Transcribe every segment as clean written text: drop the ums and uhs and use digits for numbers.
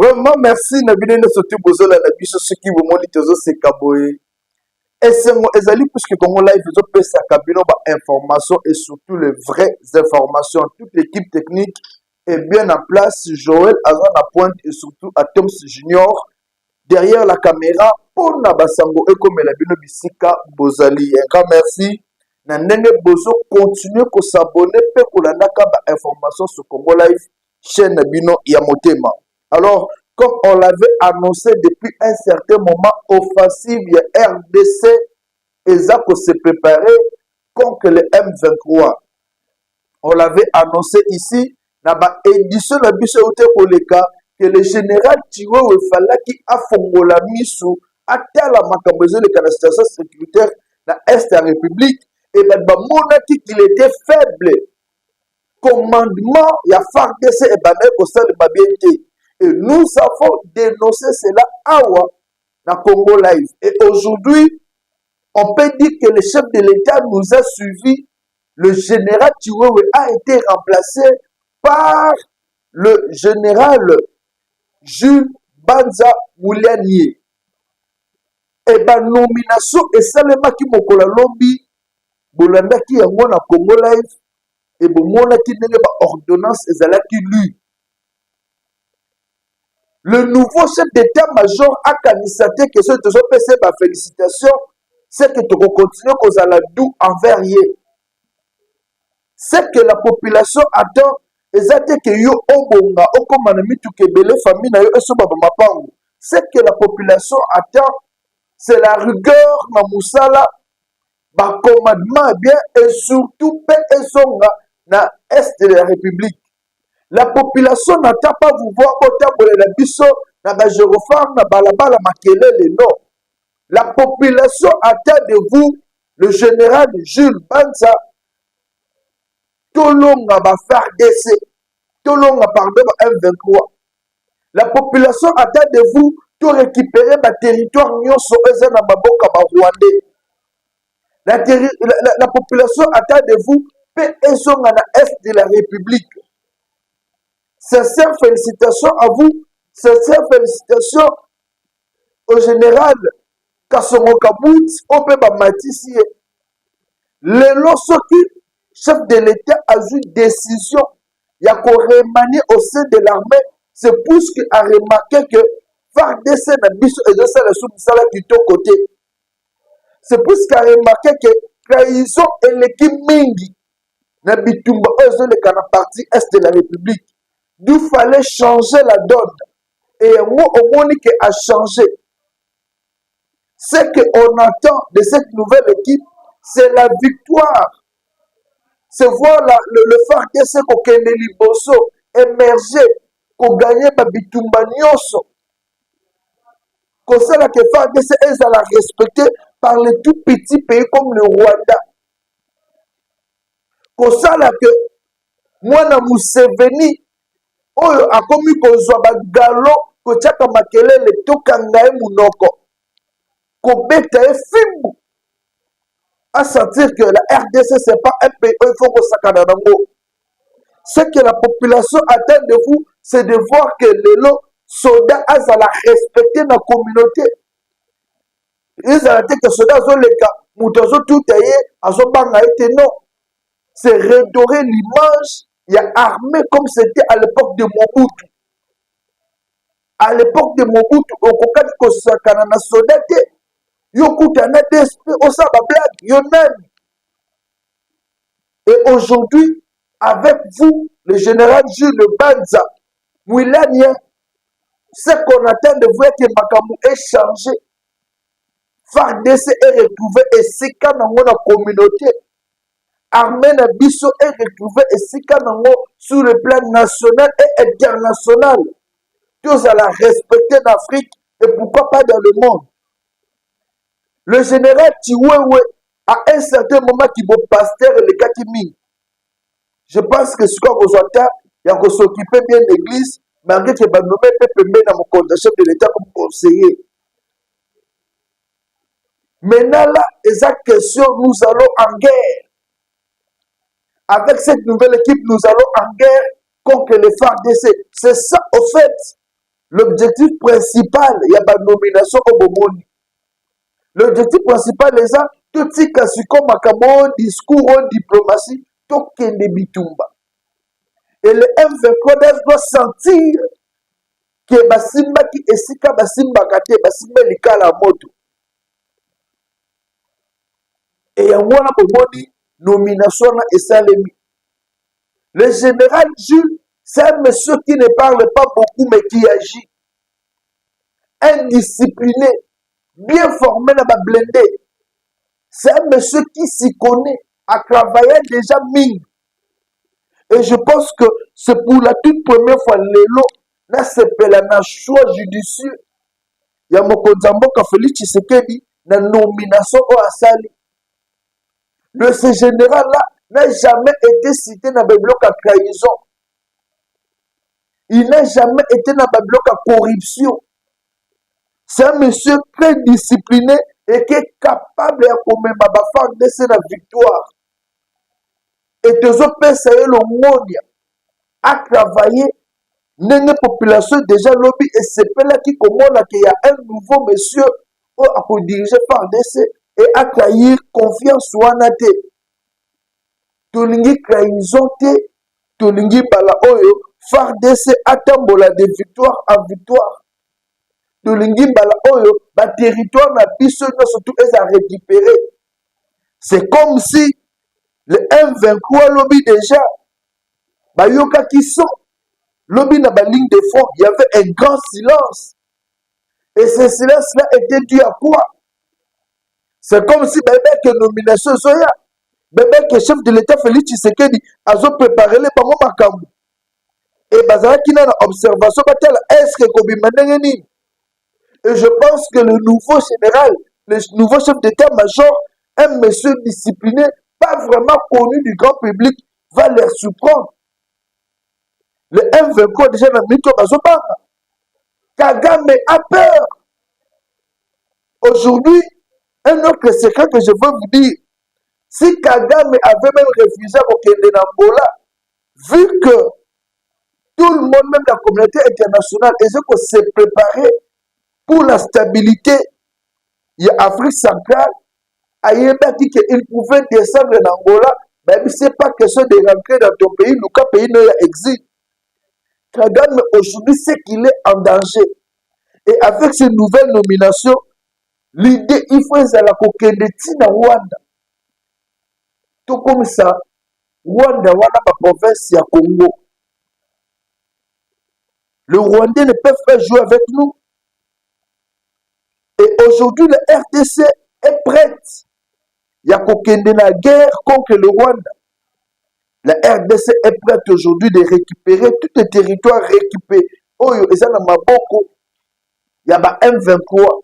Vraiment, merci. Nabine ne sauté bozola na biso ce qui vous montre tozo se kaboye. Et c'est ezali puisque Congo Live ils ont sa cabine ba information et surtout les vraies informations. Toute l'équipe technique est bien en place. Joël Azan à pointe et surtout Atoms Junior derrière la caméra pour Nabasango et comme la bino bisika bozali. Un grand merci. Na ndenge bozo continuer ko s'abonner pe ko landaka ba information sur Congo Live chaîne bino ya motema. Alors, comme on l'avait annoncé depuis un certain moment, offensive RDC, ESACO se préparait contre le M23. On l'avait annoncé ici, dans l'édition de la que le général Tiwo Falaki a fongola misu à tel makambezo de la station sécuritaire dans l'Est de la République, et bien, qu'il était faible. Commandement, il y a FARDC et Banek au sein de Babiente. Et nous avons dénoncé cela awa dans Congo Live. Et aujourd'hui, on peut dire que le chef de l'État nous a suivis. Le général Chiwewe a été remplacé par le général Jules Banza Moulianier. Et bien, nomination et Salema qui mokola lobby, Bolanda qui est na Congo Live, et Bomona qui n'est pas ordonnance et Zala qui lui. Le nouveau chef d'état-major a candidaté que ce que je peux ma félicitation, c'est que tu continues qu'on a la doux envers eux. C'est que la population attend, exactement que yo obonga, okomanami tu kebele famille na yo esoba mapango. C'est que la population attend, c'est la rigueur na musala, ba commandement bien et surtout pe ezonga na est de la République. La population n'attend pas vous voir autant pour les bisso, na bajérofam, na balabala makelele, non. La population attend de vous, le général Jules Banza, Tolonga va faire décès, Tolonga pardon M23. La population attend de vous, de récupérer ma territoire nyonso eza na maboka ba Rwandais. La population attend de vous, pe ezonga na est de la République. Sincères félicitations à vous, sincères félicitations au général Kassongo Kabout, au Peba Matissi. Le losoki, chef de l'État, a eu décision, il y a qu'on remanie au sein de l'armée, c'est pour ce qu'il a remarqué que FARDC n'a biso et de ça la sous-sala qui est côté. C'est pour ce qu'il a remarqué que trahison et l'équipe Mingi n'a bitumba eux les partie est de la République. Il fallait changer la donne. Et moi, au monde qui a changé. Ce qu'on attend de cette nouvelle équipe, c'est la victoire. C'est voir le FARDC qu'on kende liboso émerger, qu'on gagne Babitumba Nyoso. Qu'on sait que FARDC est à la respecter par les tout petits pays comme le Rwanda. Qu'on sait que moi, na Museveni, oyo akomi kozwa bagalo kotiaka makelele tokanga ye munoko kobeta ye fimbu à sentir que la RDC c'est pas un pays il faut kosakana nango. Ce que la population attend de vous c'est de voir que lelo soldats azala respecter la communauté. Ils ont dit que soldats azoleka mutu azotuta ye azobanga ete non, c'est redorer l'image. Il y a armé comme c'était à l'époque de Mobutu. À l'époque de Mobutu, au Kokati Kosakana na Sodate, Yokutana d'esprit, Osaba Black, Yonan. Et aujourd'hui, avec vous, le général Jules Banza, Mouilania, ce qu'on attend de vous est que Makamou est changé. FARDC est retrouvé et c'est quand on a la communauté. Armée na biso est retrouvée ici sur le plan national et international. Tous à la respecter en Afrique et pourquoi pas dans le monde. Le général Chiwewe, à un certain moment, qui va pasteur le Katimi. Je pense que ce qu'on vous entend, il y a qu'on s'occuper bien de l'église, malgré que va nommer Pepe dans mon compte chef de l'État comme conseiller. Maintenant là, exact question, nous allons en guerre. Avec cette nouvelle équipe, nous allons en guerre contre les FARDC. C'est ça, au fait. l'objectif principal, il y a une nomination au Bomoni. L'objectif principal est ça, tout ce qui est comme un discours en diplomatie, tout ce qui est bitumba. Et le M23 doit sentir que Basimba qui est si Basimba Kate, Basimba Likala Moto. Et il y a une nomination et salemi. Le général Jules, c'est un monsieur qui ne parle pas beaucoup mais qui agit. Indiscipliné, bien formé dans la blindé. C'est un monsieur qui s'y connaît, a travaillé déjà mine. Et je pense que c'est pour la toute première fois, Lélo, là, c'est pour un choix judicieux. Il y a mon Konzamboka Félix Tshisekedi, la nomination au Assali. Ce général-là n'a jamais été cité dans le bloc à trahison. Il n'a jamais été dans le bloc à corruption. C'est un monsieur très discipliné et qui est capable de faire la victoire. Et tous autres personnes, le monde a travaillé. Une population déjà lobby et c'est là qui commande qu'il y a un nouveau monsieur pour diriger par DC et accueillir confiance ou anate. Tolingi trahison te, tolingi bala oyo, far DC atambola de victoire en victoire. Tolingi bala oyo, ba territoire na biso surtout est à récupérer. C'est comme si le M23 lobby déjà, ba yoka qui sont lobby na ba ligne de front, il y avait un grand silence. Et ce silence-là était dû à quoi? C'est comme si bébé que nomination soya, bébé que chef de l'État Félix Tshisekedi a préparé les bango makambu. Et bazara qui n'a observation batela est-ce que Kobimanengeni? Et je pense que le nouveau général, le nouveau chef d'état-major, un monsieur discipliné, pas vraiment connu du grand public, va les surprendre. Le M23 déjà dans le mytho Bazobanga. Kagame a peur. Aujourd'hui, un autre secret que je veux vous dire, si Kagame avait même refusé au Kende Nambola, vu que tout le monde, même la communauté internationale, s'est préparé pour la stabilité, il y a Afrique centrale, Ayeba dit qu'il pouvait descendre en Angola, mais ce n'est pas question de rentrer dans ton pays, le pays n'a exil. Kagame aujourd'hui sait qu'il est en danger. Et avec ces nouvelles nominations, l'idée, il faut la kokendeti na Rwanda. Tout comme ça, Rwanda, wana ma province ya Congo. Le Rwandais ne peut pas jouer avec nous. Et aujourd'hui, le RDC est prête. Il y a kokende la guerre contre le Rwanda. La RDC est prête aujourd'hui de récupérer tous les territoires récupérés. Oh, et ça, dans Maboko, il y a M23.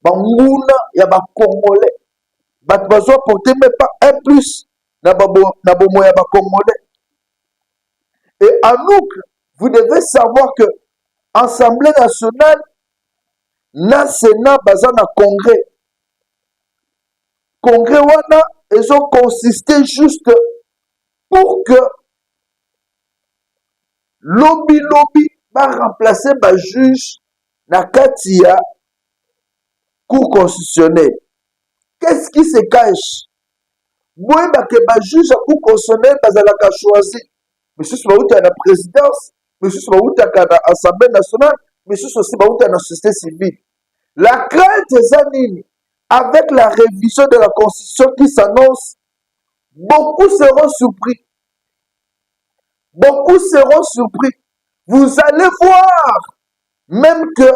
Bangouna, il y a Congolais. Batbazo porté même pas un plus. Nabomo, il y a Congolais. Et à nous, vous devez savoir que l'Assemblée nationale, na Sénat, bazana Congrès. Congrès, wana, ils ont consisté juste pour que lobby va remplacer le juge na Katia Cour constitutionnelle. Qu'est-ce qui se cache? Moi, que le juge à Cour constitutionnelle va choisir. Monsieur Soubaouta à la présidence, monsieur Soubaouta à l'Assemblée nationale, monsieur Soubaouta à la société civile. La crainte des années, avec la révision de la Constitution qui s'annonce, beaucoup seront surpris. Beaucoup seront surpris. Vous allez voir, même que,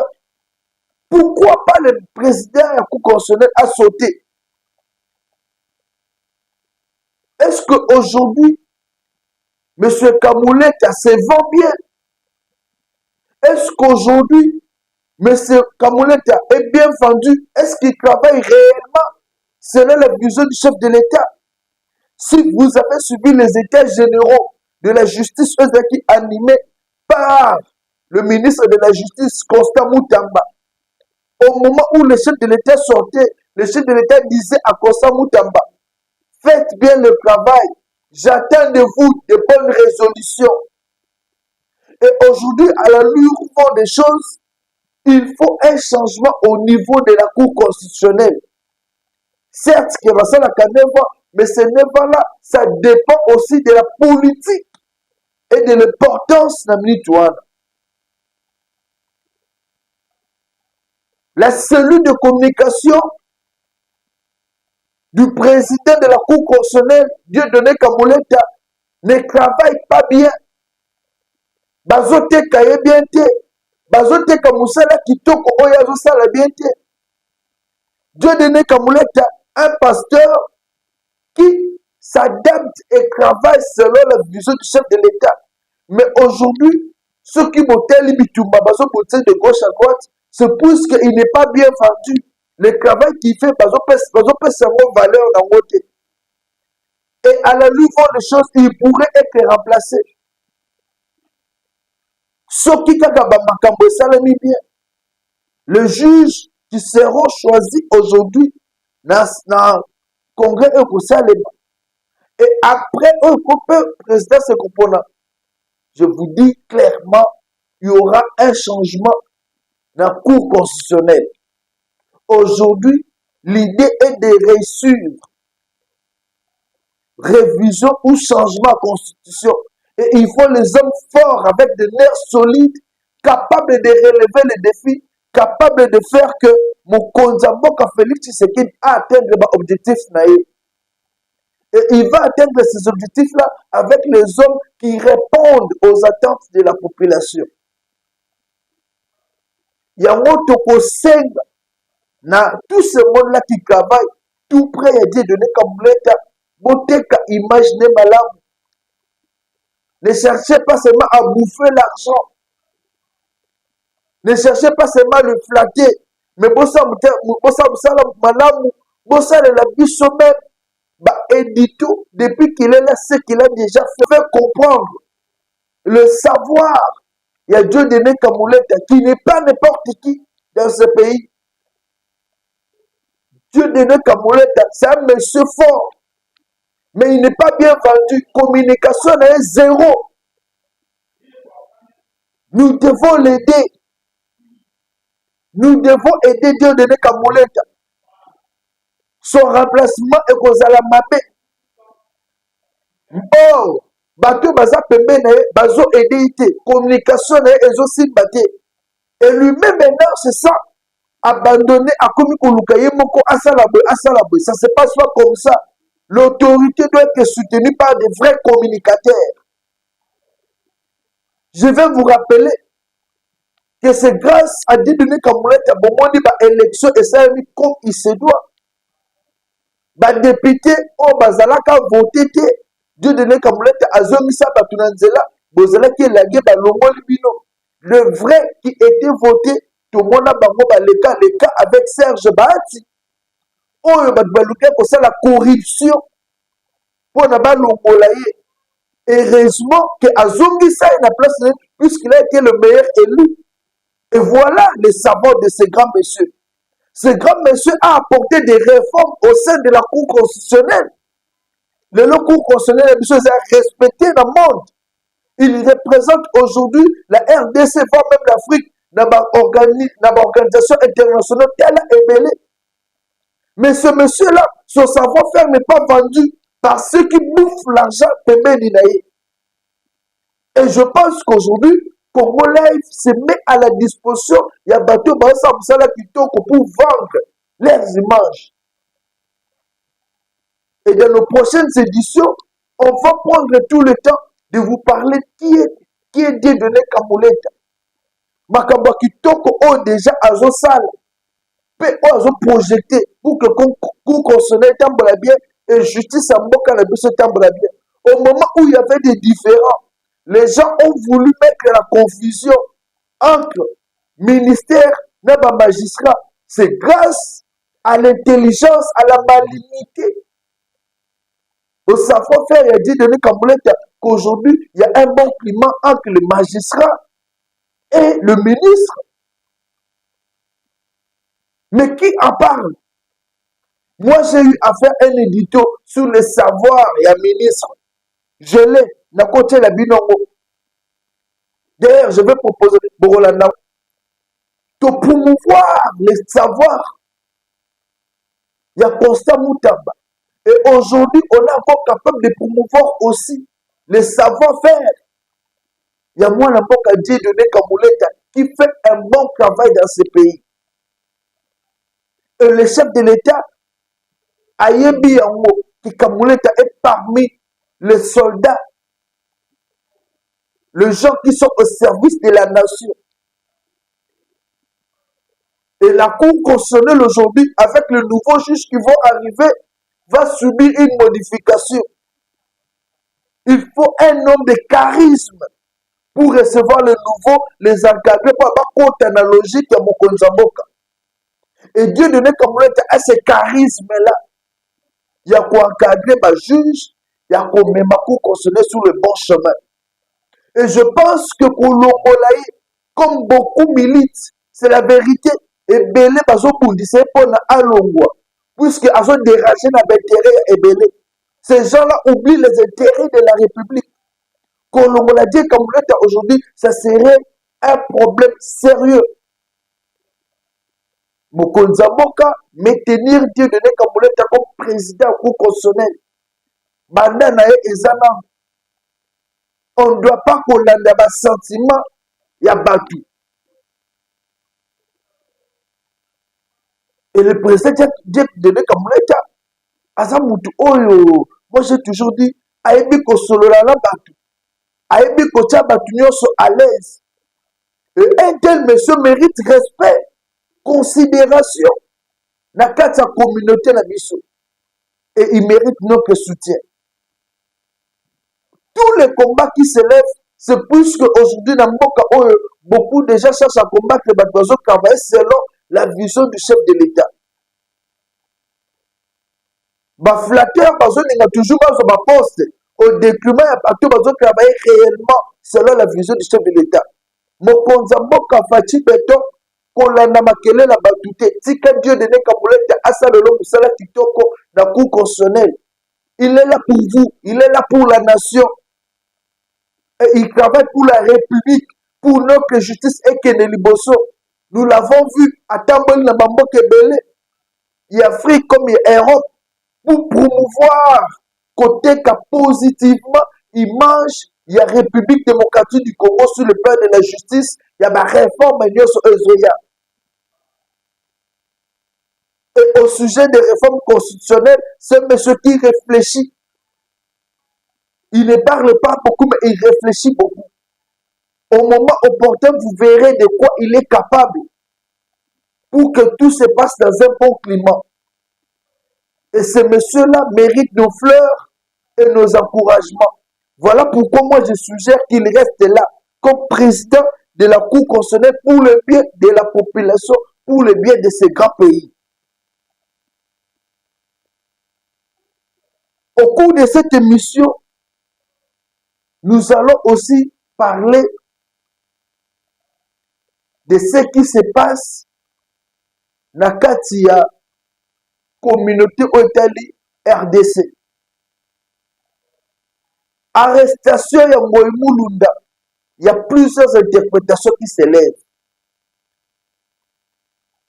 pourquoi pas le président de la Cour constitutionnelle a sauté? Est-ce qu'aujourd'hui, M. Kamouleta se vend bien? Est-ce qu'aujourd'hui, M. Kamouleta est bien vendu? Est-ce qu'il travaille réellement selon la vision du chef de l'État? Si vous avez suivi les états généraux de la justice qui animés par le ministre de la Justice, Constant Moutamba, au moment où le chef de l'État sortait, le chef de l'État disait à Constant Moutamba, faites bien le travail, j'attends de vous de bonnes résolutions. Et aujourd'hui, à la lueur des choses, il faut un changement au niveau de la Cour constitutionnelle. Certes, que va ça la Caneva, mais ce n'est pas là. Ça dépend aussi de la politique et de l'importance de l'Amnitouane. La cellule de communication du président de la Cour constitutionnelle, Dieudonné Kamoleta, ne travaille pas bien. Bazote kaye bien te. Bazote kamusala kitoko oyazo sala bien te. Dieudonné Kamoleta, un pasteur qui s'adapte et travaille selon la vision du chef de l'État. Mais aujourd'hui, ceux qui montent l'Ibitumba, de gauche à droite, c'est puisqu'il n'est pas bien vendu. Le travail qu'il fait, c'est une valeur dans votre côté. Et à la lueur des choses, il pourrait être remplacé. Ceux qui ont bien. Les juges qui seront choisis aujourd'hui dans le congrès et après le président se composant. Je vous dis clairement, il y aura un changement dans la Cour constitutionnelle. Aujourd'hui, l'idée est de réussir révision ou changement de la Constitution. Et il faut les hommes forts avec des nerfs solides, capables de relever les défis, capables de faire que mon Konzamboka Félix Tshisekedi a atteindre l'objectif. Et il va atteindre ces objectifs-là avec les hommes qui répondent aux attentes de la population. Il y a un autre na tout ce monde-là qui travaille tout près à Dieu donné comme l'État. Boteka imaginez malam. Ne cherchez pas seulement à bouffer l'argent. Ne cherchez pas seulement à le flatter. Mais bossa malam, bossa la biso même. Édito, depuis qu'il est là, ce qu'il a déjà fait comprendre. Le savoir. Il y a Dieu donné Kamoleta qui n'est pas n'importe qui dans ce pays. Dieu donné Kamoleta, c'est un monsieur fort. Mais il n'est pas bien vendu. Communication est zéro. Nous devons l'aider. Nous devons aider Dieu donné Kamoleta. Son remplacement est Kozala Mabé. Oh, bateau baza pembene, bazo aider. Communication est aussi baté. Et lui-même maintenant, c'est ça. Abandonné à Komikolukaye Moko Asalabwe. Ça se passe pas comme ça. L'autorité doit être soutenue par des vrais communicateurs. Je vais vous rappeler que c'est grâce à Dieudonné Kamoleta Bomoni élection et ça comme il se doit. Député au Bazalaka voté Dieudonné Kamoleta Azomisa Batunanzela Bozala qui est lagué par Longoli Bino. Le vrai qui était voté, tout le monde a les cas avec Serge Bahati. Oh, c'est la corruption pour ne pas l'ongolayer. Heureusement que Azongisa est la place puisqu'il a été le meilleur élu. Et voilà le savoir de ce grand monsieur. Ce grand monsieur a apporté des réformes au sein de la Cour constitutionnelle. Le Cour constitutionnelle est respecté dans le monde. Il représente aujourd'hui la RDC, voire même l'Afrique, dans l'organisation internationale telle est belée. Mais ce monsieur-là, son savoir-faire n'est pas vendu par ceux qui bouffent l'argent de Méninaï. Et je pense qu'aujourd'hui, Congo Live se met à la disposition. Il y a bateau pour vendre leurs images. Et dans nos prochaines éditions, on va prendre tout le temps de vous parler qui est Dieudonné Kamoleta. Makambo Kitoko o déjà azo sala. Pe o azo projeté pour que Cour constitutionnelle tambola bien et justice à Mboka la biso tambola bien. Au moment où il y avait des différends, les gens ont voulu mettre la confusion entre ministère et magistrat. C'est grâce à l'intelligence, à la malignité, au savoir-faire, il a dit Dieudonné Kamoleta qu'aujourd'hui, il y a un bon climat entre le magistrat et le ministre. Mais qui en parle? Moi, j'ai eu à faire un édito sur le savoir et un ministre. Je l'ai, n'a côté la binongo. D'ailleurs, je vais proposer Borolanda de promouvoir les savoirs. Il y a Constant Moutamba. Et aujourd'hui, on est encore capable de promouvoir aussi les savoir-faire. Il y a moi, Mboka Dieudonné Kambouleta, qui fait un bon travail dans ce pays. Et le chef de l'État, Ayebi Yango, qui Kambouleta est parmi les soldats, les gens qui sont au service de la nation. Et la Cour constitutionnelle aujourd'hui, avec le nouveau juge qui vont arriver, va subir une modification. Il faut un homme de charisme pour recevoir le nouveau, les encadrer par la côte analogique à Mokonzamboka. Et Dieu donné comme à ce charisme-là. Il y a quoi encadrer ma juge, il y a quoi même Cour constitutionnelle sur le bon chemin. Et je pense que pour l'Ongolaï, comme beaucoup militent, c'est la vérité. Et Belé, parce que c'est pour Alongwa, puisque ils ont dérangé l'intérêt et Belé. Ces gens-là oublient les intérêts de la République. Quand on l'a dit comme aujourd'hui, ça serait un problème sérieux. Mokonzamboka, maintenir Dieu donné comme président ou constitutionnel. Bandana et Ezana. On ne doit pas qu'on ait un sentiment, il y a battu. Et le président Dieu donné comme l'État, Azamutu Oyo, moi j'ai toujours dit, Aïbi Kosolola la battu. Aïbi Kocha battu à l'aise. Et un tel monsieur mérite respect, considération. Dans sa communauté, la mission. Et il mérite notre soutien. Tous les combats qui s'élèvent, c'est plus qu'aujourd'hui, dans beaucoup de gens cherchent à combattre les oiseaux travailler selon la vision du chef de l'État. Flatteur, il a toujours un poste. Au détriment, il y a partout travailler réellement selon la vision du chef de l'État. Mokonzamboka Fati Beton, Kolanda Makele la Batute, Tika Dieu de Nekabulete, Asalolo Moussala Kitoko, la Cour constitutionnelle. Il est là pour vous, il est là pour la nation. Et il travaille pour la République, pour notre justice et Keneli Bosso. Nous l'avons vu à Tambol Nabambo Kebele. Il y a Afrique comme il y a Europe pour promouvoir côté positivement image. Il y a République démocratique du Congo sur le plan de la justice. Il y a ma réforme et au sujet des réformes constitutionnelles, c'est monsieur qui réfléchit. Il ne parle pas beaucoup, mais il réfléchit beaucoup. Au moment opportun, vous verrez de quoi il est capable pour que tout se passe dans un bon climat. Et ce monsieur-là mérite nos fleurs et nos encouragements. Voilà pourquoi moi je suggère qu'il reste là comme président de la Cour constitutionnelle pour le bien de la population, pour le bien de ces grands pays. Au cours de cette émission, nous allons aussi parler de ce qui se passe dans la communauté Otali RDC. Arrestation ya Moïmoulunda. Il y a plusieurs interprétations qui s'élèvent.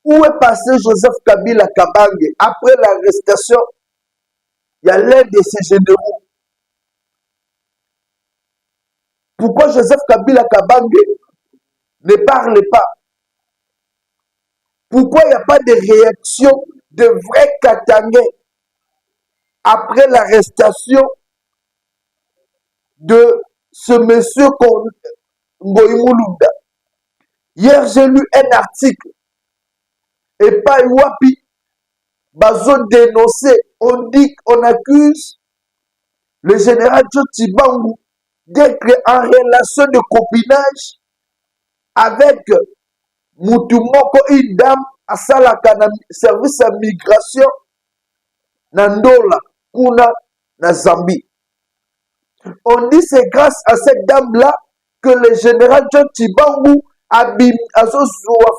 Où est passé Joseph Kabila Kabange après l'arrestation? Il y a l'un de ses généraux. Pourquoi Joseph Kabila Kabange ne parle pas? Pourquoi il n'y a pas de réaction de vrais Katangais après l'arrestation de ce monsieur Ngoïmoulunda? Hier, j'ai lu un article. Et pas Wapi, Bazo dénoncé. On dit qu'on accuse le général Tchibangu d'être en relation de copinage avec Moutoumoko, une dame à Salaka, service à migration, Nandola, Kuna, na Zambie. On dit c'est grâce à cette dame-là que le général John Tchibangu a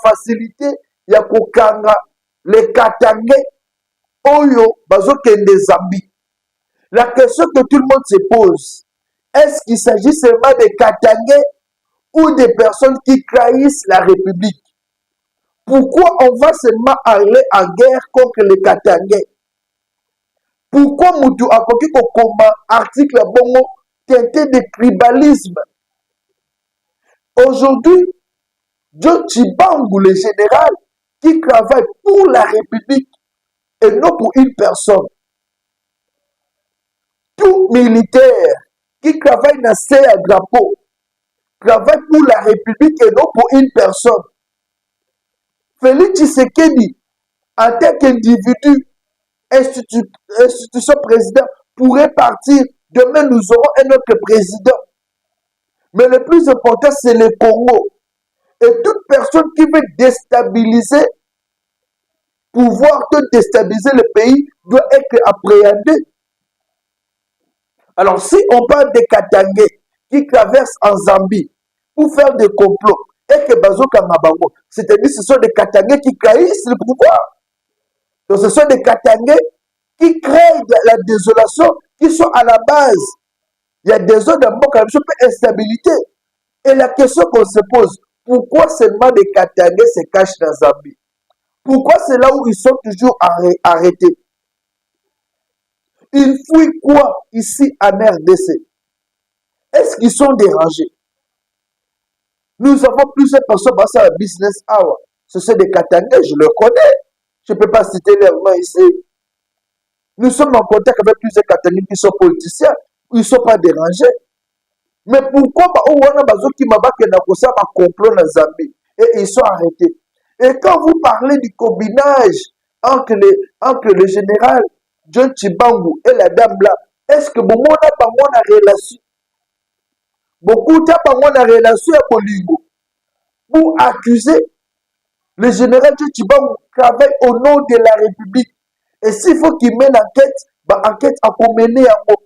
facilité ya kokanga les Katangais Oyo Bazokende Zambie. La question que tout le monde se pose, est-ce qu'il s'agit seulement des Katangais ou des personnes qui trahissent la République. Pourquoi on va seulement aller en guerre contre les Katangais? Pourquoi Moutou a coqué comme article bongo teinté de tribalisme? Aujourd'hui, John Chibangu, le général, qui travaille pour la République et non pour une personne. Tout militaire qui travaille dans ces drapeaux travaille pour la République et non pour une personne. Félix Tshisekedi, en tant qu'individu, institution président, pourrait partir. Demain, nous aurons un autre président. Mais le plus important, c'est le Congo. Et toute personne qui veut déstabiliser, pouvoir déstabiliser le pays, doit être appréhendée. Alors, si on parle des Katangais qui traversent en Zambie pour faire des complots, et que Bazoka Mabango, c'est-à-dire ce sont des Katangais qui trahissent le pouvoir. Donc, ce sont des Katangais qui créent la désolation, qui sont à la base. Il y a des zones d'instabilité. Et la question qu'on se pose, pourquoi seulement des Katangais se cachent dans Zambie? Pourquoi c'est là où ils sont toujours arrêtés? Ils fouillent quoi ici en RDC? Est-ce qu'ils sont dérangés? Nous avons plusieurs personnes passées à la business hour. Ce sont des Katangais, je le connais. Je ne peux pas citer leur nom ici. Nous sommes en contact avec plusieurs Katangais qui sont politiciens. Ils ne sont pas dérangés. Mais pourquoi on a besoin qu'ils m'abattent un complot dans Zambie et ils sont arrêtés? Et quand vous parlez du cobinage entre le général John Chibangu et la dame là, est-ce que vous avez une relation? Beaucoup de relation à Bolingo pour accuser le général John Chibangu travaille au nom de la République. Et s'il faut qu'il mène enquête, enquête à mener à moi.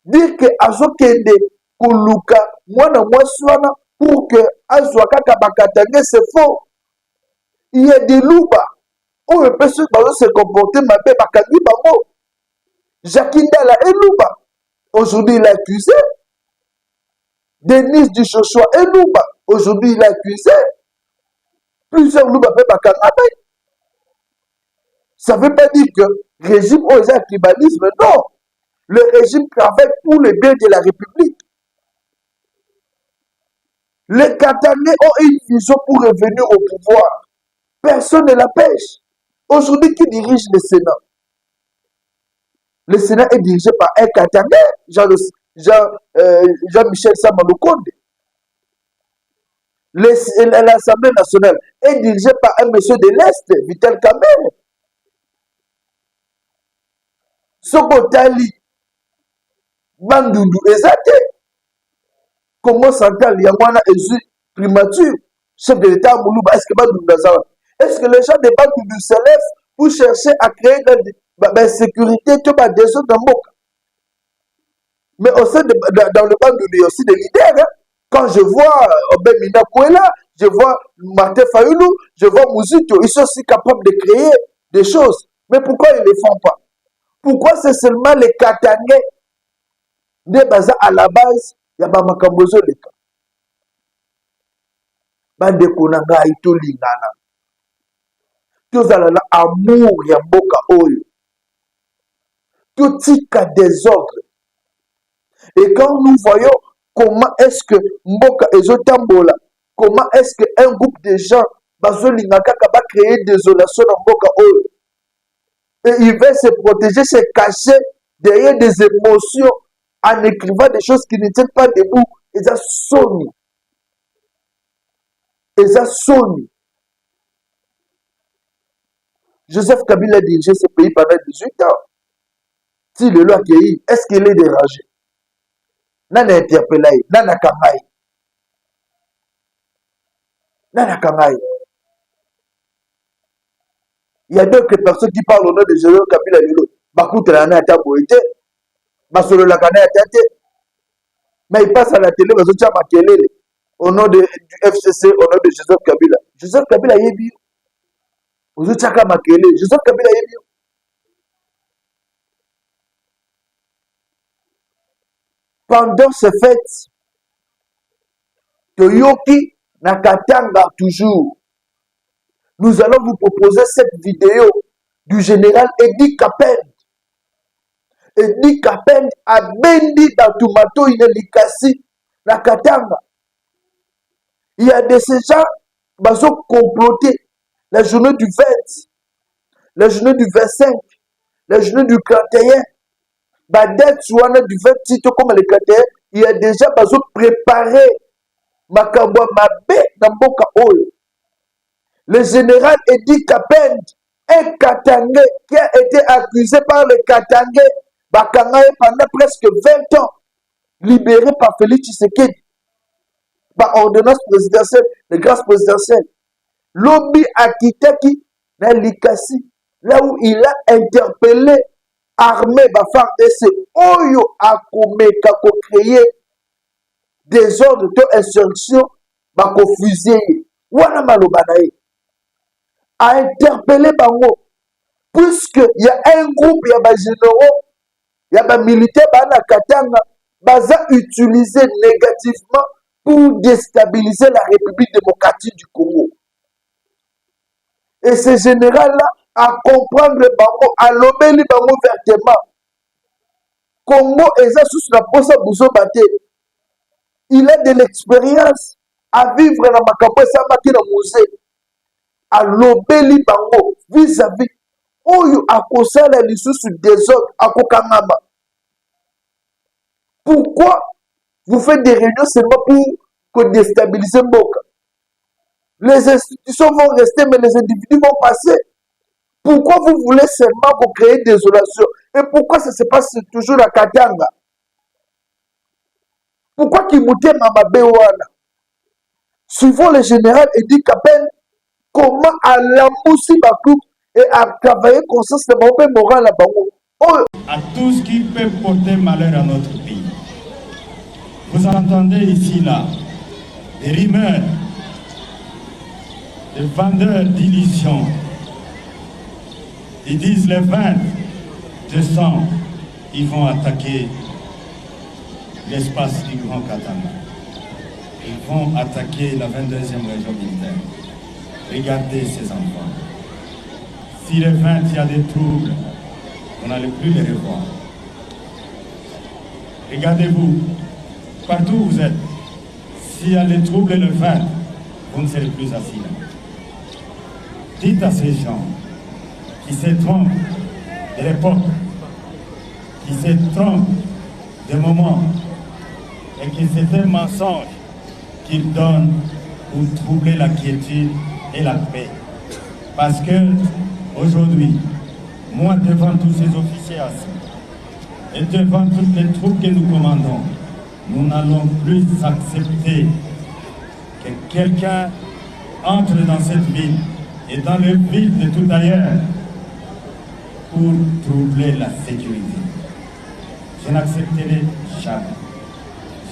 Dire que Azokende Kuluka, mwana mwaswana, pour que Azwaka Bakatangé, c'est faux. Il y a des loups. On peut se comporter, ma belle Bakani Bango. Jacquinda est louba. Aujourd'hui, il est accusé. Denise Duchochoa est louba. Aujourd'hui, il est accusé. Plusieurs loups peuvent Bakanabe. Ça ne veut pas dire que le régime a un tribalisme, non. Le régime travaille pour le bien de la République. Les Katangais ont une vision pour revenir au pouvoir. Personne ne la pêche. Aujourd'hui, qui dirige le Sénat? Le Sénat est dirigé par un Katangais, Jean-Michel Samaloukonde. L'Assemblée nationale est dirigée par un monsieur de l'Est, Vital Kamerhe. Sokotali, Bandundu, Ezate. Comment s'entend Yamwana Ezu, primature, chef de l'État Moulouba, est-ce que Bandundu Zawa? Est-ce que les gens de Bandundu se lèvent pour chercher à créer la sécurité tout des autres dans le monde? Mais au sein dans le Bandundu, il y a aussi des leaders. Hein? Quand je vois Obemina Kouela, je vois Martin Fayoulou, je vois Mouzito, ils sont aussi capables de créer des choses. Mais pourquoi ils ne les font pas? Pourquoi c'est seulement les Katangais de Baza à la base? Il y a pas Makambozo de cas. Bande Konanga Ito Lingana. Tous allons amour ya mboka oyo. Tout tika désordre. Et quand nous voyons comment est-ce que mboka ezotambola, comment est-ce qu'un groupe de gens bazolingaka va créer désolation dans mboka oyo. Et il va se protéger, se cacher derrière des émotions en écrivant des choses qui ne tiennent pas debout. Et ça sonne. Et ça sonne. Joseph Kabila a dirigé ce pays pendant 18 ans. Si le loi accueilli, est-ce qu'il est dérangé? Nana interpellé, Nana Kamai. Nana Kamai. Il y a d'autres personnes qui parlent au nom de Joseph Kabila. Bakoute la nana à Boïté. Basolo la canne à tête. Mais il passe à la télé, mais au nom du FCC, au nom de Joseph Kabila. Joseph Kabila est bien. Joseph Kabila est bien. Pendant ces fêtes, Toyoki Nakatanga toujours. Nous allons vous proposer cette vidéo du général Edi Kapend. Edi Kapend a bendi dans Tomato Inelikasi Nakatanga. Il y a de ces gens qui ont comploté la journée du 20, la journée du 25, la journée du 31. Date du 28 comme le 31, il y a déjà préparé Makambwa Mabe Namboka Oyo. Le général Edi Kapend, un Katangé qui a été accusé par le Katangé Bakangaye pendant presque 20 ans, libéré par Félix Tshisekedi, par ordonnance présidentielle, de grâce présidentielle. Lobby Akitaki na Likasi, là où il a interpellé armée FARDC, Oyo Akomeka ko créer des ordres d'insurrection, bako fusiller. Wana malobanaye a interpellé bango, puisque il y a un groupe, il y a des généraux, il y a des militaires, Katanga, baza utilisé négativement pour déstabiliser la République démocratique du Congo. Et ce général-là, à comprendre le bango, à l'obéir bango vertement. Congo est sous la posa bouzo bate. Il a de l'expérience à vivre dans ma campagne, ça m'a dit dans le musée. À l'obéir bango, vis-à-vis. Oyo a posé la licence désordre à Kokamama. Pourquoi vous faites des réunions seulement pour déstabiliser Mboka? Les institutions vont rester, mais les individus vont passer. Pourquoi vous voulez seulement pour créer désolation? Et pourquoi ça se passe toujours à Katanga? Pourquoi Kimute Mamabewana? Suivant le général Edi Kapend, comment à l'amboussi Bakou et à travailler consciemment moral à Bango. À tout ce qui peut porter malheur à notre pays. Vous entendez ici, là, des rumeurs, des vendeurs d'illusions. Ils disent les 20 décembre, ils vont attaquer l'espace du Grand Katanga. Ils vont attaquer la 22e région militaire. Regardez ces enfants. Si les 20, il y a des troubles, vous n'allez plus les revoir. Regardez-vous, partout où vous êtes, s'il y a des troubles le 20, vous ne serez plus assis là. Dites à ces gens qui se trompent de l'époque, qui se trompent des moments, et que c'est un mensonge qu'ils donnent pour troubler la quiétude et la paix. Parce que aujourd'hui, moi devant tous ces officiers assis et devant toutes les troupes que nous commandons, nous n'allons plus accepter que quelqu'un entre dans cette ville et dans le vide de tout ailleurs pour troubler la sécurité. Je n'accepterai jamais.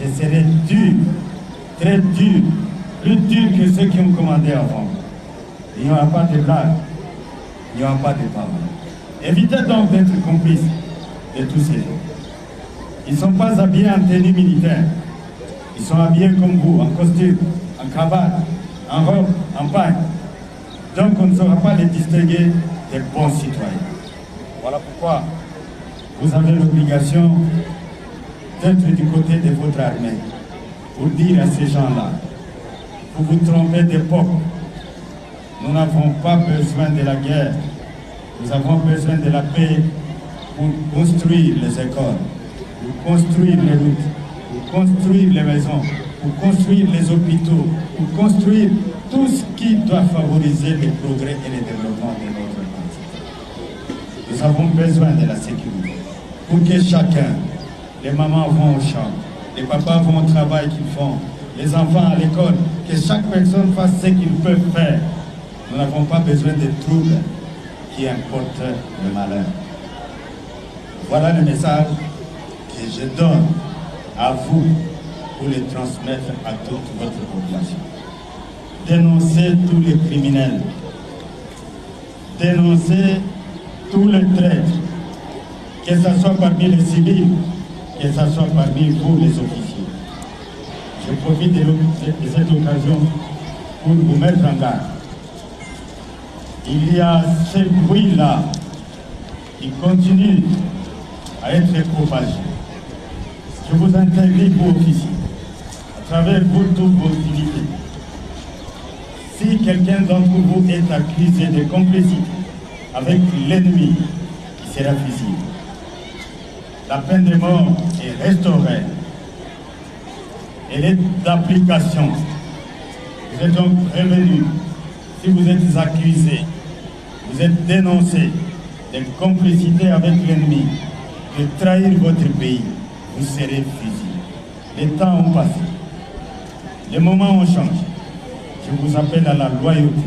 Je serai dur, très dur, plus dur que ceux qui ont commandé avant. Il n'y aura pas de blague, il n'y aura pas de paroles. Évitez donc d'être complices de tous ces gens. Ils ne sont pas habillés en tenue militaire. Ils sont habillés comme vous, en costume, en cravate, en robe, en paille. Donc on ne saura pas les distinguer des bons citoyens. Voilà pourquoi vous avez l'obligation d'être du côté de votre armée pour dire à ces gens-là, vous vous trompez d'époque. Nous n'avons pas besoin de la guerre. Nous avons besoin de la paix pour construire les écoles, pour construire les routes, pour construire les maisons, pour construire les hôpitaux, pour construire tout ce qui doit favoriser le progrès et le développement de notre pays. Nous avons besoin de la sécurité pour que chacun, les mamans vont au champ, les papas vont au travail qu'ils font, les enfants à l'école, que chaque personne fasse ce qu'il peut faire. Nous n'avons pas besoin de troubles qui importent le malheur. Voilà le message que je donne à vous pour le transmettre à toute votre population. Dénoncez tous les criminels. Dénoncez tous les traîtres. Que ce soit parmi les civils, que ce soit parmi vous les officiers. Je profite de cette occasion pour vous mettre en garde. Il y a ces bruits-là qui continuent à être propagés. Je vous interdis, vous officiers, à travers vous toutes vos unités. Si quelqu'un d'entre vous est accusé de complicité avec l'ennemi, il sera fusillé. La peine de mort est restaurée. Elle est d'application. Vous êtes donc prévenus. Si vous êtes accusé, vous êtes dénoncé de complicité avec l'ennemi, de trahir votre pays, vous serez fusillé. Les temps ont passé. Les moments ont changé. Je vous appelle à la loyauté,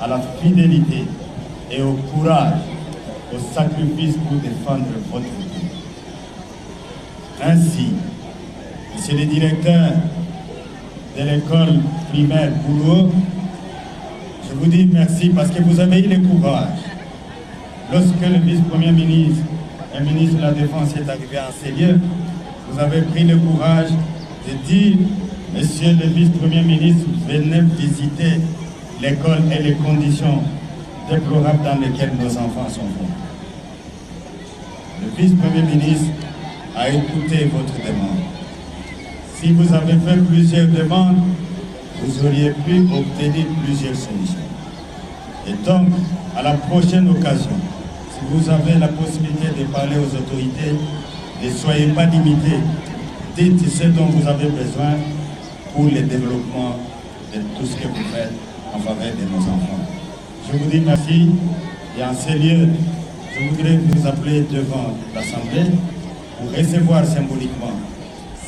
à la fidélité et au courage, au sacrifice pour défendre votre pays. Ainsi, Monsieur le directeur de l'école primaire Boulot, je vous dis merci parce que vous avez eu le courage. Lorsque le vice-premier ministre et le ministre de la Défense est arrivé en ces lieux, vous avez pris le courage de dire, Monsieur le vice-premier ministre, venez visiter l'école et les conditions déplorables dans lesquelles nos enfants sont forts. Le vice-premier ministre a écouté votre demande. Si vous avez fait plusieurs demandes, vous auriez pu obtenir plusieurs solutions. Et donc, à la prochaine occasion, si vous avez la possibilité de parler aux autorités, ne soyez pas limités. Dites ce dont vous avez besoin pour le développement de tout ce que vous faites en faveur de nos enfants. Je vous dis merci et en ces lieux, je voudrais vous appeler devant l'Assemblée pour recevoir symboliquement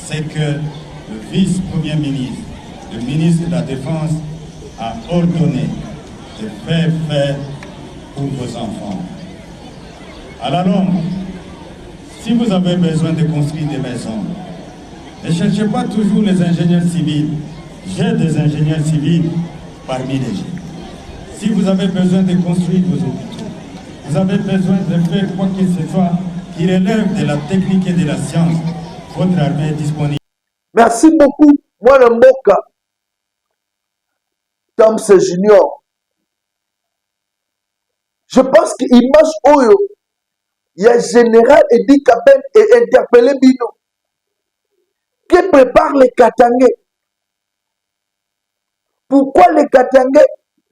ce que le vice-premier ministre, le ministre de la Défense a ordonné de faire pour vos enfants. À la longue, si vous avez besoin de construire des maisons, ne cherchez pas toujours les ingénieurs civils. J'ai des ingénieurs civils parmi les jeunes. Si vous avez besoin de construire vos hôpitaux, vous avez besoin de faire quoi que ce soit qui relève de la technique et de la science, votre armée est disponible. Merci beaucoup. Moi, le Moka, Thompson Junior. Je pense que l'image Oyo, il y a général Edi Kaben et interpellé Bino. Qui prépare les Katangais? Pourquoi les Katangais,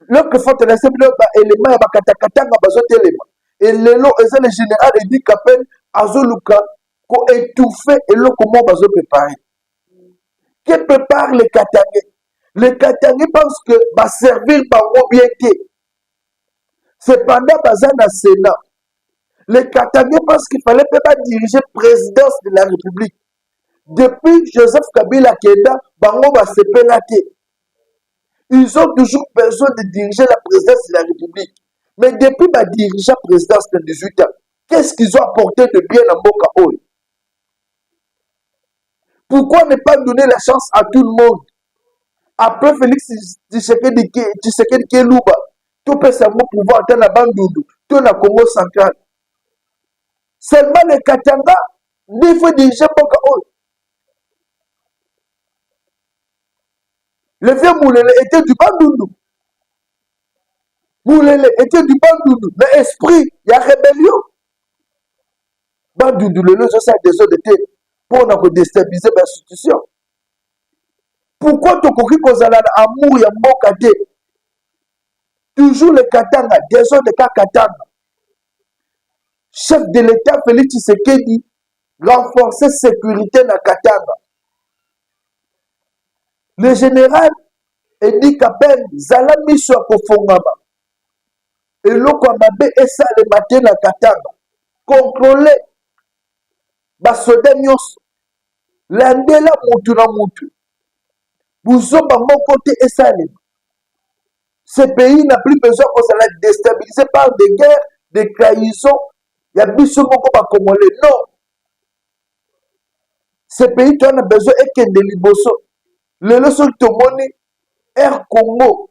lorsque faut te laisser élément ya bakatakatanga bazotelema. Et lelo eza le général Edi Kaben azoluka ko étouffer et le comment bazo préparer. Qui prépare les Katangais? Les Katangais pensent que va servir par bien. Cependant, bazana Sénat. Les Katangais pensent qu'il fallait pas diriger la présidence de la République. Depuis Joseph Kabila Kenda, bango va se pénater. Ils ont toujours besoin de diriger la présidence de la République. Mais depuis ma dirigeant la présidence de 18 ans, qu'est-ce qu'ils ont apporté de bien à Mboka Oyo? Pourquoi ne pas donner la chance à tout le monde? Après Félix Tshisekedi Keluba, tout peut savoir pouvoir atteindre la Bandundu, tout le Congo central. Seulement les Katanga, il faut diriger Mboka Oyo. Le vieux Moulele était du Bandundu. Moulele était du Bandundu. Mais esprit, il y a rébellion. Bandundu, le loge, ça des autres étaient pour déstabiliser l'institution. Pourquoi tu as dit amour et Mboka? Toujours les Katanga, des autres de Katanga. Chef de l'État Félix Tshisekedi, renforcer la sécurité dans Katanga. Le général Edi Kaben, Zala Miso Kofongama. Et l'Okwamabe et ça le matin dans Katanga. Contrôler. Basoda nyos. Landela mutu na mutu. Bouzoba mon côté et ça. Ce pays n'a plus besoin qu'on soit déstabilisé par des guerres, des trahisons. Il y a biso moko ba Congolais. Non. Ce pays, tu en as besoin et qu'il y ait des liboso. Le leçon de Tomoni, Air Congo,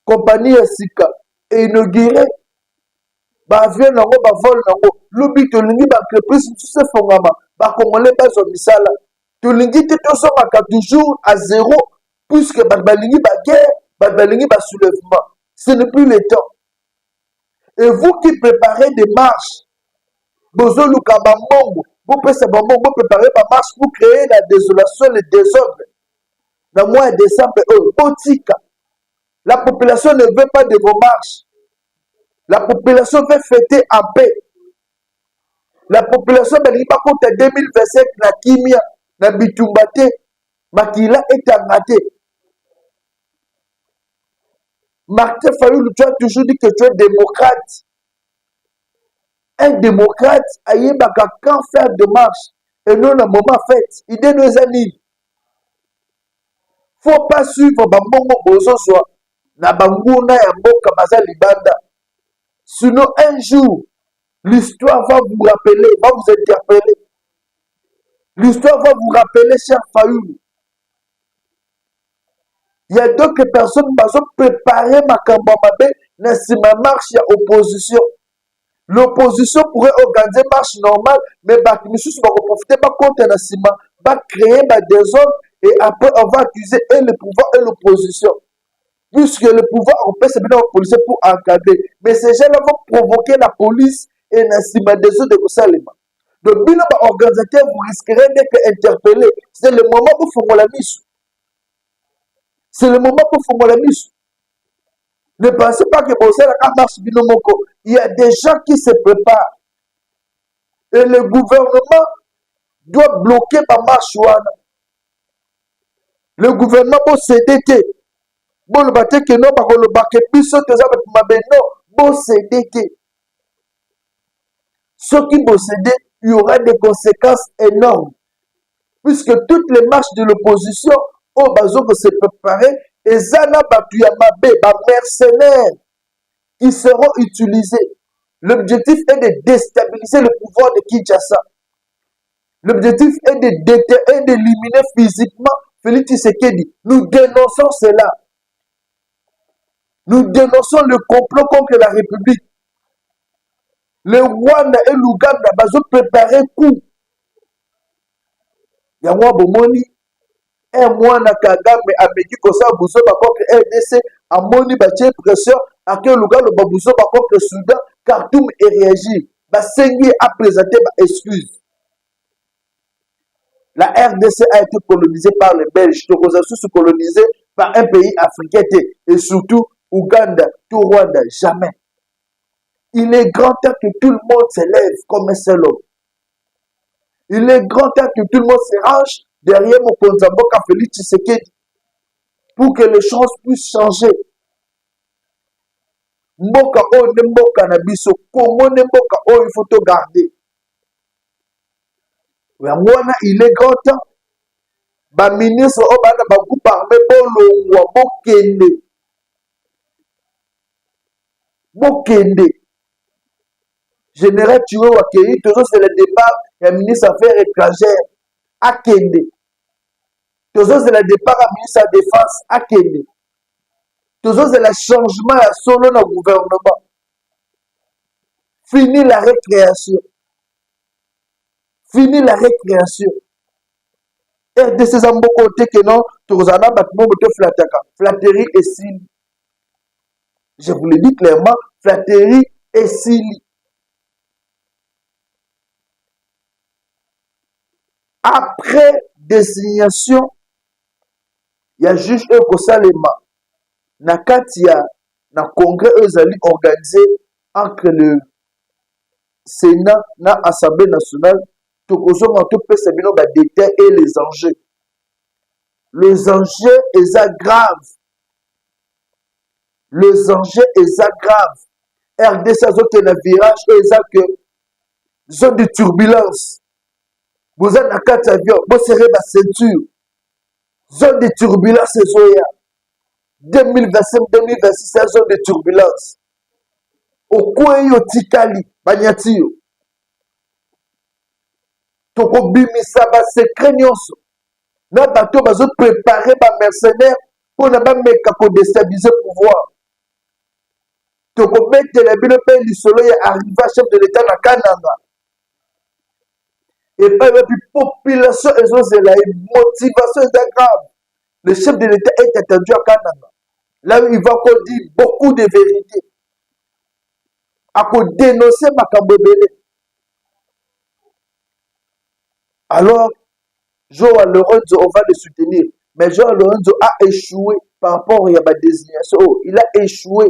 compagnie Sika, et inauguré, avion nango, vol nango, l'obit de l'uni, entreprise, tout ce fongama, Congolais, pas au misala. tolingi te tozongaka toujours à zéro puisque bato balingi baguerre, bato balingi basoulèvement. Ce n'est plus le temps. Et vous qui préparez des marches, bozoluka bambongo, vous préparez des marches pour créer la désolation, le désordre. Dans le mois de décembre, botika. La population ne veut pas de vos marches. La population veut fêter en paix. La population ne veut pas compter 2025 na kimia, na bitumbate, makila est amaté. Martin Fayoulou, tu as toujours dit que tu es démocrate. Un démocrate a eu quand faire de marche et non un moment fait. Il est nos amis. Faut pas suivre Bambongo Bozoswa, na Banguna ya Mboka Baza Libanda. Sinon, un jour, l'histoire va vous rappeler, va vous interpeller. L'histoire va vous rappeler, cher Fayoulou. Il y a d'autres personnes qui ont préparé ma campagne, mais c'est ma marche, il y a opposition. L'opposition pourrait organiser une marche normale, mais Bakimisus va profiter pas contre la ciment, va créer des désordre et après on va accuser et le pouvoir et l'opposition. Puisque le pouvoir on peut se mettre en police pour encadrer. Mais ces gens-là vont provoquer la police et la ciment des autres de Kosalema. Donc, bien organisateur, vous risquerez d'être interpellé. C'est le moment où il faut la mise. C'est le moment où il faut la mise. Ne pensez pas que vous avez la marche binomoko. Il y a des gens qui se préparent. Et le gouvernement doit bloquer la marche. Le gouvernement doit s'éditer. Bon, le bâtiment que non, le bâtiment plus que ça, mais non, bon, s'éditer. Ceux qui vont céder, il y aura des conséquences énormes. Puisque toutes les marches de l'opposition, au besoin de se préparer, et Zana Batuyamabe, mercenaires qui seront utilisés. L'objectif est de déstabiliser le pouvoir de Kinshasa. L'objectif est d'éliminer physiquement Félix Tshisekedi. Nous dénonçons cela. Nous dénonçons le complot contre la République. Le Rwanda et l'Ouganda ont préparé coup. Yangwa Bomoni, un mois na Kagame ameki kosa buso ba contre RDC, amoni ba tie pression à que l'Ouganda ba buso ba contre Soudan, Khartoum et réagit. Ba sengi a présenté ba excuse. La RDC a été colonisée par les Belges, Togo sous colonisé par un pays africain et surtout Ouganda, tout Rwanda, jamais. Il est grand temps que tout le monde s'élève comme un seul homme. Il est grand temps que tout le monde se range derrière Mokonzamboka Félix Tshisekedi pour que les choses puissent changer. Mboka o ne mboka na biso, Congo ne mboka o il faut te garder. Il est grand temps. Ba ministre o bana ba groupe armé bolongwa bokende. Bokende. Général Tuo Wakei, toujours c'est le départ, il y a le ministre des Affaires étrangères, Akende. Toujours c'est le départ, du ministre de la Défense, Akende. Toujours c'est le changement à solo dans le gouvernement. Fini la récréation. Fini la récréation. RDC Zambo côté que non, Touzana Batmo Boto Flataka. Flatterie et Sili. Je vous le dis clairement, flatterie et Sili. Après désignation, il y a juste un Kosalema. Nakatia, na congrès organisé entre le Sénat et l'Assemblée nationale, tout le détail et les enjeux. Les enjeux sont graves. Les enjeux sont graves. RDC a un virage et zone de turbulence. Vous êtes dans 4 avions, vous serez dans ceinture. Zone de turbulence, c'est 2025-2026, c'est zone de turbulence. Au coin de Tikali, Banyatio. Toko bimisa ba secret nyonso. Na bato bazo préparer ba mercenaires pour na ba meka ko déstabiliser le pouvoir. Toko mettre les bino pe lisolo ya arriva chef de l'état na Kananga. Et puis, la population, c'est la motivation est grave. Le chef de l'État est attendu à Kananga. Là, il va encore dire beaucoup de vérités. À dénoncer Makambobele. Alors, Joao Lorenzo, on va le soutenir. Mais Joao Lorenzo a échoué par rapport à la désignation. Oh, il a échoué.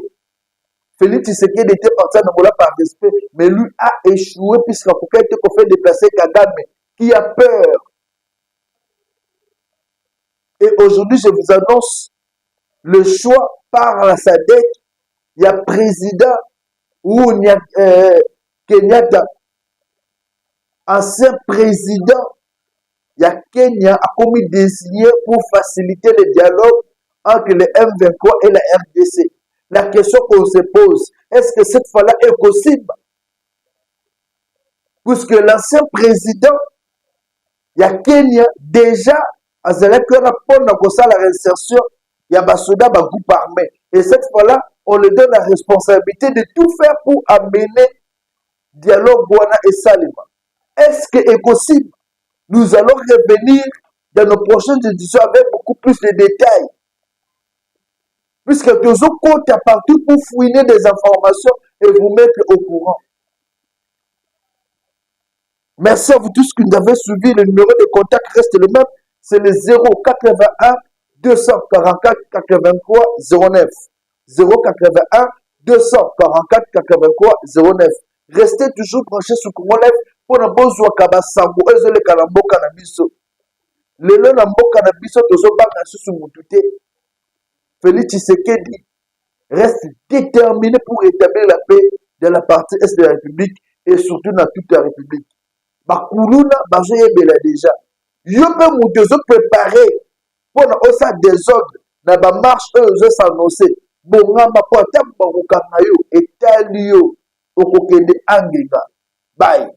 Félix Tshisekedi était parti à Namola par respect, mais lui a échoué puisqu'il a été fait déplacer Kagame, qui a peur. Et aujourd'hui, je vous annonce le choix par la SADC. Il y a président ou Kenyatta, ancien président, il y a Kenya a commis désigné pour faciliter le dialogue entre le M23 et la RDC. La question qu'on se pose, est-ce que cette fois-là est possible? Puisque l'ancien président, il y a Kenya, déjà, à Zelekera, pour la réinsertion, il y a Basoda, groupe armé. Et cette fois-là, on lui donne la responsabilité de tout faire pour amener dialogue Bouana et Salima. Est-ce que est possible? Nous allons revenir dans nos prochaines éditions avec beaucoup plus de détails. Puisque tous autres comptes à partout pour fouiner des informations et vous mettre au courant. Merci à vous tous qui nous avez suivi. Le numéro de contact reste le même. C'est le 081 244 83 09. 081 244 83 09. Restez toujours branchés sur Congo Live pour ne pas jouer à Kabasango. Et le Kalambo Kanabiso. Le Lambo Kanabiso, tous autres banques sur Moutouté. Félix Tshisekedi reste déterminé pour établir la paix dans la partie est de la République et surtout dans toute la République. Bakuluna, Bazoyebela déjà. Yope Moutezo préparé pour un désordre dans la marche eux s'annoncer. Bongamba kwa tabu bakukanga yo etali yo okokende angenga. Bye.